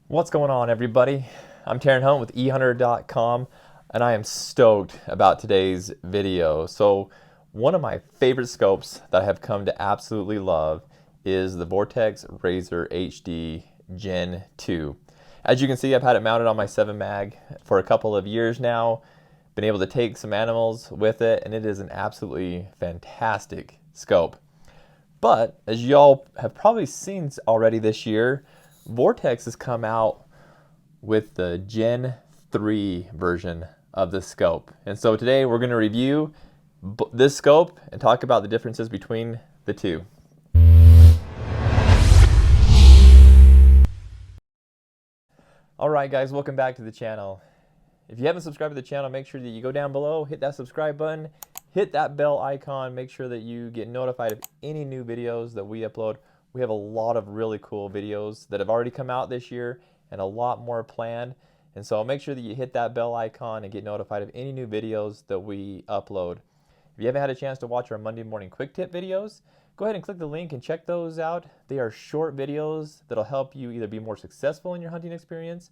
What's going on, everybody? I'm Taryn Hunt with ehunter.com, and I am stoked about today's video. So one of my favorite scopes that I have come to absolutely love is the Vortex Razor HD Gen 2. As you can see, I've had it mounted on my 7 mag for a couple of years now, been able to take some animals with it, and it is an absolutely fantastic scope. But as y'all have probably seen already this year, Vortex has come out with the Gen 3 version of the scope. And so today we're going to review this scope and talk about the differences between the two. Alright guys, welcome back to the channel. If you haven't subscribed to the channel, make sure that you go down below, hit that subscribe button, hit that bell icon, make sure that you get notified of any new videos that we upload. We have a lot of really cool videos that have already come out this year and a lot more planned. And so make sure that you hit that bell icon and get notified of any new videos that we upload. If you haven't had a chance to watch our Monday morning quick tip videos, go ahead and click the link and check those out. They are short videos that'll help you either be more successful in your hunting experience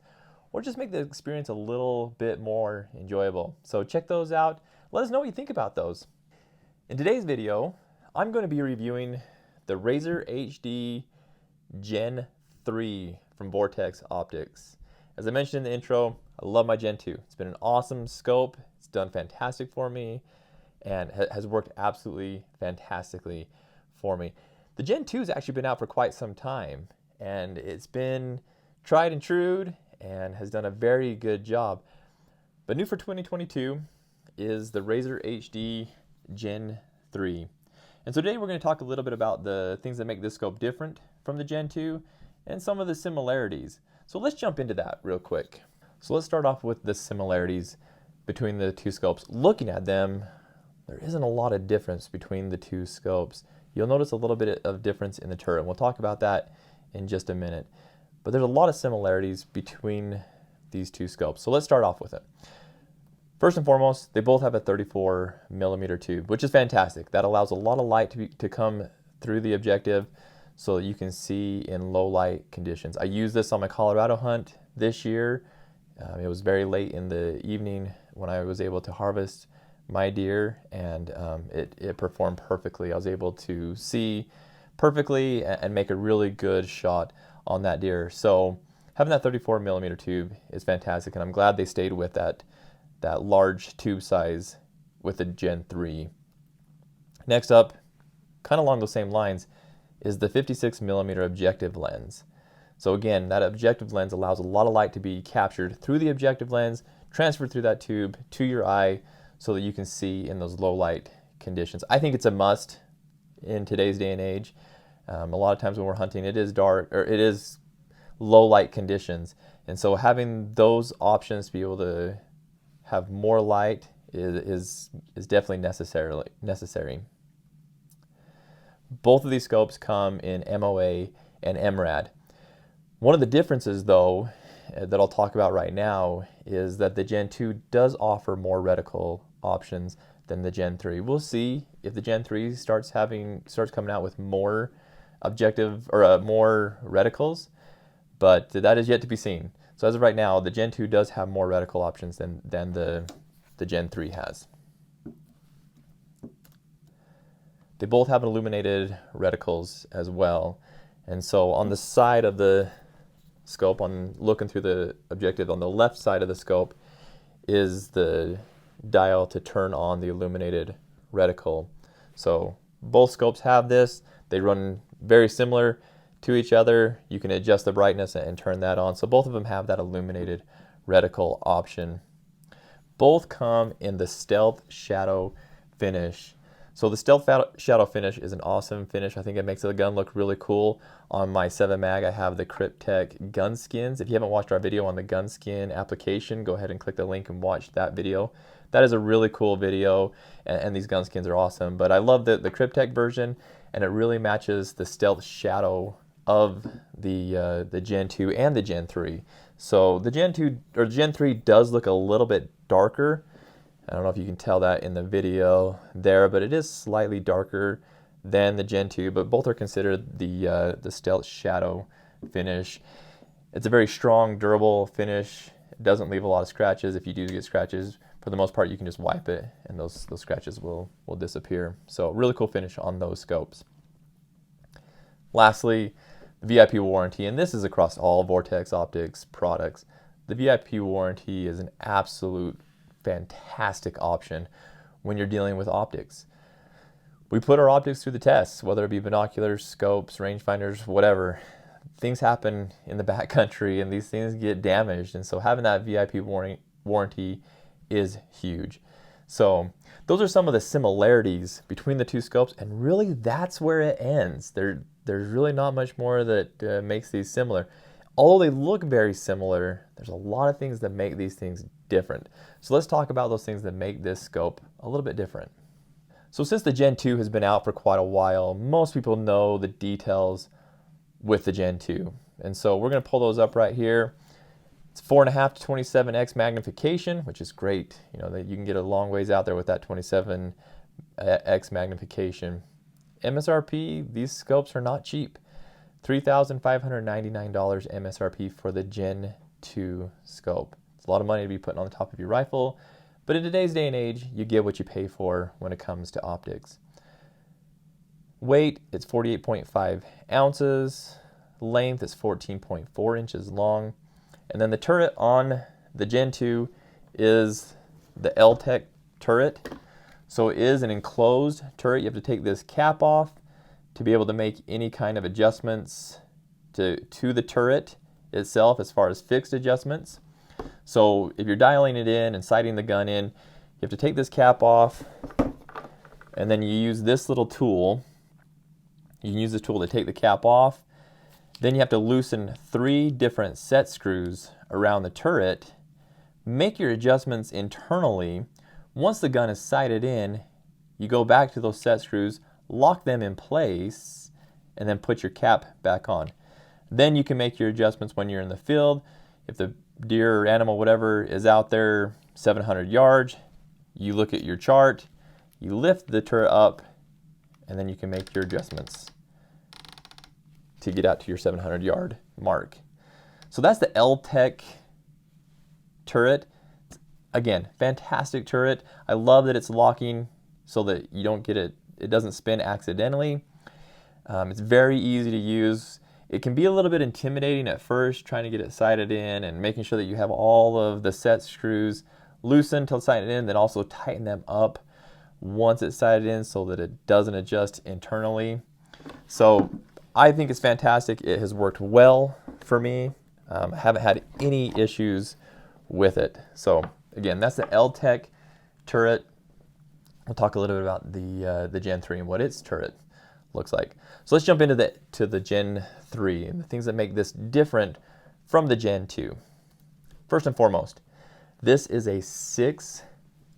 or just make the experience a little bit more enjoyable. So check those out. Let us know what you think about those. In today's video, I'm going to be reviewing the Razor HD Gen 3 from Vortex Optics. As I mentioned in the intro, I love my Gen 2. It's been an awesome scope. It's done fantastic for me and has worked absolutely fantastically for me. The Gen 2 has actually been out for quite some time, and it's been tried and true and has done a very good job. But new for 2022 is the Razor HD Gen 3. And so today we're going to talk a little bit about the things that make this scope different from the Gen 2 and some of the similarities. So let's jump into that real quick. So let's start off with the similarities between the two scopes. Looking at them, there isn't a lot of difference between the two scopes. You'll notice a little bit of difference in the turret. We'll talk about that in just a minute. But there's a lot of similarities between these two scopes. So let's start off with it. First and foremost, they both have a 34mm tube, which is fantastic. That allows a lot of light to come through the objective so that you can see in low light conditions. I used this on my Colorado hunt this year. It was very late in the evening when I was able to harvest my deer, and it performed perfectly. I was able to see perfectly and make a really good shot on that deer. So having that 34mm tube is fantastic, and I'm glad they stayed with that large tube size with the Gen 3. Next up, kind of along those same lines, is the 56mm objective lens. So again, that objective lens allows a lot of light to be captured through the objective lens, transferred through that tube to your eye so that you can see in those low light conditions. I think it's a must in today's day and age. A lot of times when we're hunting, it is dark, or it is low light conditions. And so having those options to be able to have more light is definitely necessary. Both of these scopes come in MOA and MRAD. One of the differences, though, that I'll talk about right now is that the Gen 2 does offer more reticle options than the Gen 3. We'll see if the Gen 3 starts coming out with more objective or more reticles, but that is yet to be seen. So as of right now, the Gen 2 does have more reticle options than the Gen 3 has. They both have illuminated reticles as well. And so on the side of the scope, on looking through the objective, on the left side of the scope is the dial to turn on the illuminated reticle. So both scopes have this. They run very similar to each other. You can adjust the brightness and turn that on. So both of them have that illuminated reticle option. Both come in the Stealth Shadow finish. So the Stealth Shadow finish is an awesome finish. I think it makes the gun look really cool. On my 7 mag, I have the Cryptek gun skins. If you haven't watched our video on the gun skin application, go ahead and click the link and watch that video. That is a really cool video, and these gun skins are awesome. But I love the Cryptek version, and it really matches the Stealth Shadow of the Gen 2 and the Gen 3. So the Gen 2 or Gen 3 does look a little bit darker. I don't know if you can tell that in the video there, but it is slightly darker than the Gen 2, but both are considered the Stealth Shadow finish. It's a very strong, durable finish. It doesn't leave a lot of scratches. If you do get scratches, for the most part, you can just wipe it and those scratches will disappear. So really cool finish on those scopes. Lastly, the VIP warranty, and this is across all Vortex Optics products. The VIP warranty is an absolute fantastic option when you're dealing with optics. We put our optics through the tests, whether it be binoculars, scopes, rangefinders, whatever. Things happen in the backcountry and these things get damaged, and so having that VIP warranty is huge. So those are some of the similarities between the two scopes, and really that's where it ends. There's really not much more that makes these similar. Although they look very similar, there's a lot of things that make these things different. So let's talk about those things that make this scope a little bit different. So since the Gen 2 has been out for quite a while, most people know the details with the Gen 2. And so we're going to pull those up right here. It's 4.5 to 27x magnification, which is great. You know, that you can get a long ways out there with that 27x magnification. MSRP, these scopes are not cheap. $3,599 MSRP for the Gen 2 scope. It's a lot of money to be putting on the top of your rifle, but in today's day and age, you get what you pay for when it comes to optics. Weight, it's 48.5 ounces. Length is 14.4 inches long. And then the turret on the Gen 2 is the L-Tech turret. So it is an enclosed turret. You have to take this cap off to be able to make any kind of adjustments to the turret itself as far as fixed adjustments. So if you're dialing it in and sighting the gun in, you have to take this cap off, and then you use this little tool. You can use this tool to take the cap off. Then you have to loosen 3 different set screws around the turret, make your adjustments internally. Once the gun is sighted in, you go back to those set screws, lock them in place, and then put your cap back on. Then you can make your adjustments when you're in the field. If the deer or animal, whatever, is out there 700 yards, you look at your chart, you lift the turret up, and then you can make your adjustments to get out to your 700-yard mark. So that's the L-Tech turret. Again, fantastic turret. I love that it's locking so that you don't get it doesn't spin accidentally. It's very easy to use. It can be a little bit intimidating at first, trying to get it sighted in and making sure that you have all of the set screws loosened till sighted in, then also tighten them up once it's sighted in so that it doesn't adjust internally. So I think it's fantastic. It has worked well for me. I haven't had any issues with it. So again, that's the L-Tech turret. We'll talk a little bit about the Gen 3 and what its turret looks like. So let's jump into the Gen 3 and the things that make this different from the Gen 2. First and foremost, this is a 6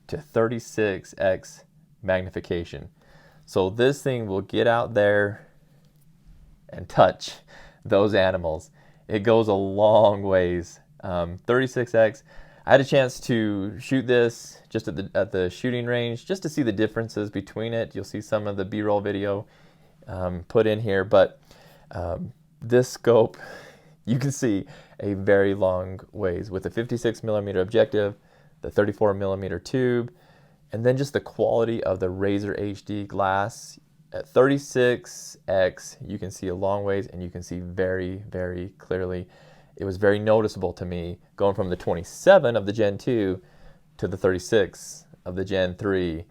to 36x magnification. So this thing will get out there and touch those animals. It goes a long ways. 36x. I had a chance to shoot this just at the shooting range just to see the differences between it. You'll see some of the B-roll video put in here, but this scope, you can see a very long ways with the 56mm objective, the 34mm tube, and then just the quality of the Razor HD glass. At 36x, you can see a long ways and you can see very, very clearly. It was very noticeable to me going from the 27 of the Gen 2 to the 36 of the Gen 3.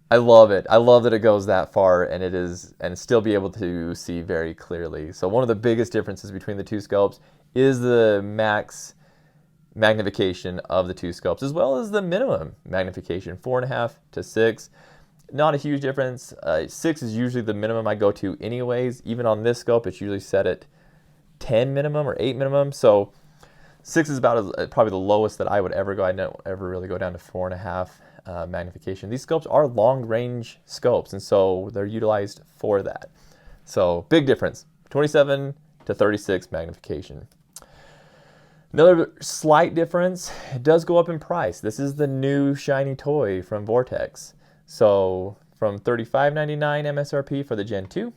I love it. I love that it goes that far and still be able to see very clearly. So one of the biggest differences between the two scopes is the max magnification of the two scopes, as well as the minimum magnification, 4.5 to 6. Not a huge difference. 6 is usually the minimum I go to anyways. Even on this scope, it's usually set at 10 minimum or 8 minimum. So 6 is about probably the lowest that I would ever go. I don't ever really go down to 4.5 magnification. These scopes are long range scopes, and so they're utilized for that. So big difference, 27 to 36 magnification. Another slight difference, it does go up in price. This is the new shiny toy from Vortex. So from $35.99 MSRP for the Gen 2,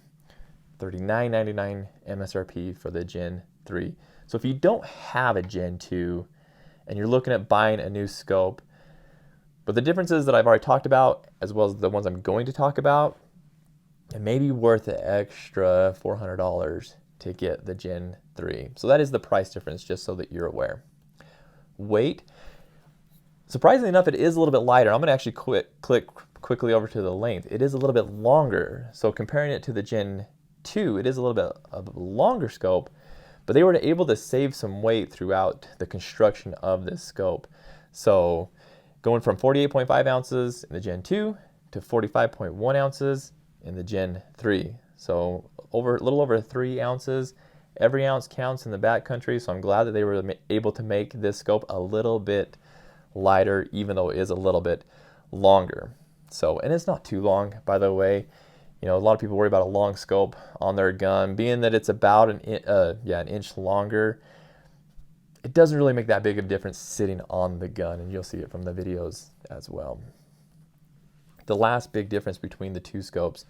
$39.99 MSRP for the Gen 3. So if you don't have a Gen 2 and you're looking at buying a new scope, but the differences that I've already talked about, as well as the ones I'm going to talk about, it may be worth the extra $400 to get the Gen 3. So that is the price difference, just so that you're aware. Weight, surprisingly enough, it is a little bit lighter. I'm going to actually click quickly over to the length. It is a little bit longer. So comparing it to the Gen 2, it is a little bit of a longer scope, but they were able to save some weight throughout the construction of this scope. So going from 48.5 ounces in the Gen 2 to 45.1 ounces in the Gen 3. So a little over 3 ounces. Every ounce counts in the backcountry, so I'm glad that they were able to make this scope a little bit lighter, even though it is a little bit longer. So, and it's not too long, by the way. You know, a lot of people worry about a long scope on their gun. Being that it's about an inch longer, it doesn't really make that big of a difference sitting on the gun, and you'll see it from the videos as well. The last big difference between the two scopes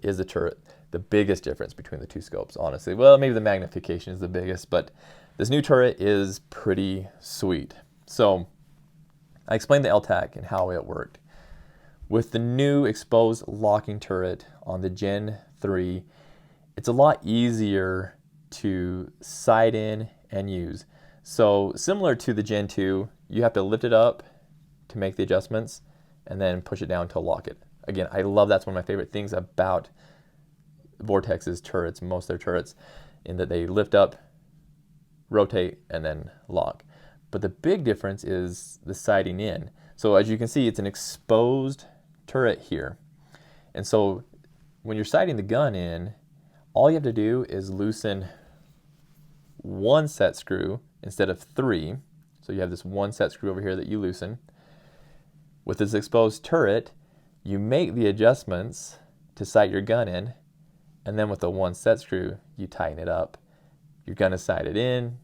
is the turret. The biggest difference between the two scopes, honestly. Well, maybe the magnification is the biggest, but this new turret is pretty sweet. So I explained the LTAC and how it worked. With the new exposed locking turret on the Gen 3, it's a lot easier to sight in and use. So similar to the Gen 2, you have to lift it up to make the adjustments and then push it down to lock it. Again, I love that's one of my favorite things about Vortex's turrets, most of their turrets, in that they lift up, rotate, and then lock. But the big difference is the sighting in. So as you can see, it's an exposed turret here. And so when you're sighting the gun in, all you have to do is loosen one set screw instead of 3. So you have this one set screw over here that you loosen. With this exposed turret, you make the adjustments to sight your gun in, and then with the one set screw, you tighten it up. Your gun is sighted in,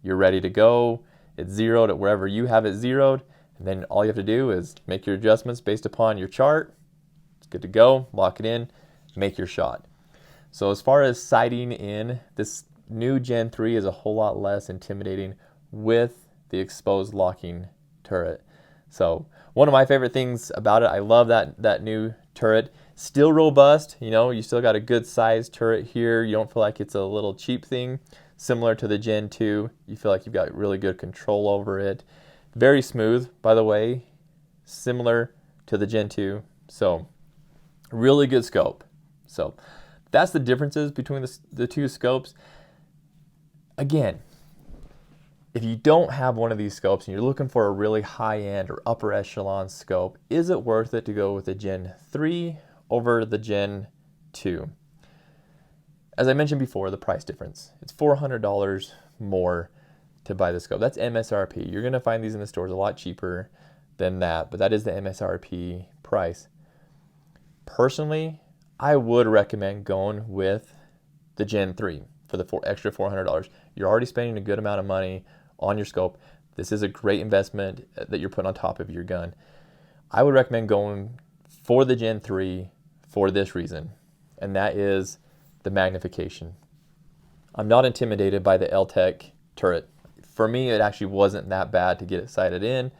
you're ready to go. It's zeroed at wherever you have it zeroed, and then all you have to do is make your adjustments based upon your chart. It's good to go, lock it in, make your shot. So as far as sighting in, this new Gen 3 is a whole lot less intimidating with the exposed locking turret. So one of my favorite things about it, I love that new turret. Still robust, you know, you still got a good sized turret here. You don't feel like it's a little cheap thing. Similar to the Gen 2, you feel like you've got really good control over it. Very smooth, by the way, similar to the Gen 2. So really good scope. So that's the differences between the two scopes. Again, if you don't have one of these scopes and you're looking for a really high-end or upper echelon scope, is it worth it to go with the Gen 3 over the Gen 2? As I mentioned before, the price difference. It's $400 more to buy the scope. That's MSRP. You're going to find these in the stores a lot cheaper than that, but that is the MSRP price. Personally, I would recommend going with the Gen 3 for the extra $400. You're already spending a good amount of money on your scope. This is a great investment that you're putting on top of your gun. I would recommend going for the Gen 3 for this reason, and that is the magnification. I'm not intimidated by the LTEC turret. For me, it actually wasn't that bad to get it sighted in.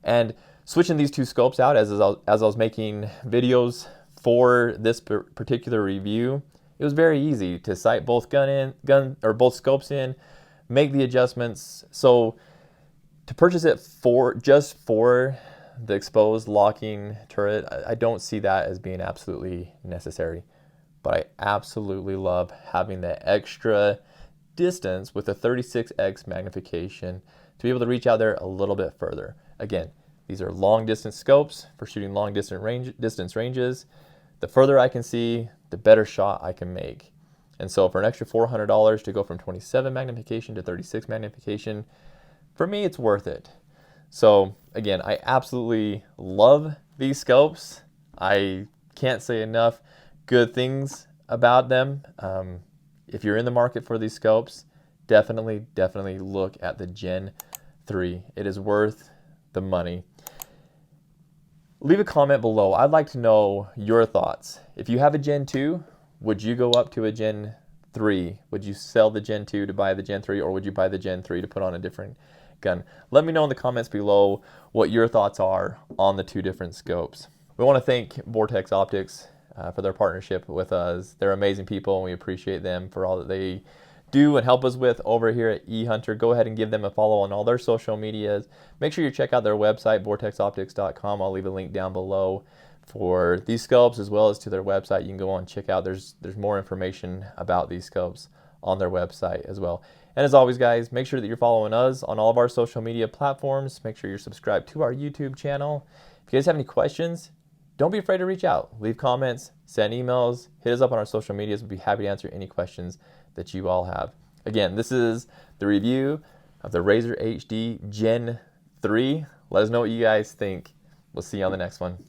And switching these two scopes out as I was making videos for this particular review, it was very easy to sight both both scopes in, make the adjustments. So to purchase it just for the exposed locking turret, I don't see that as being absolutely necessary. But I absolutely love having the extra distance with a 36x magnification to be able to reach out there a little bit further. Again, these are long distance scopes for shooting long distance ranges. The further I can see, the better shot I can make. And so for an extra $400 to go from 27 magnification to 36 magnification, for me, it's worth it. So again, I absolutely love these scopes. I can't say enough good things about them. If you're in the market for these scopes, definitely look at the Gen 3. It is worth the money. Leave a comment below. I'd like to know your thoughts. If you have a Gen 2, would you go up to a Gen 3? Would you sell the Gen 2 to buy the Gen 3, or would you buy the Gen 3 to put on a different gun? Let me know in the comments below what your thoughts are on the two different scopes. We want to thank Vortex Optics for their partnership with us. They're amazing people, and we appreciate them for all that they do and help us with over here at eHunter. Go ahead and give them a follow on all their social medias. Make sure you check out their website, vortexoptics.com. I'll leave a link down below for these scopes as well as to their website. You can go on and check out. There's more information about these scopes on their website as well. And as always, guys, make sure that you're following us on all of our social media platforms. Make sure you're subscribed to our YouTube channel. If you guys have any questions, don't be afraid to reach out. Leave comments, send emails, hit us up on our social medias. We'll be happy to answer any questions that you all have. Again, this is the review of the Razor HD Gen 3. Let us know what you guys think. We'll see you on the next one.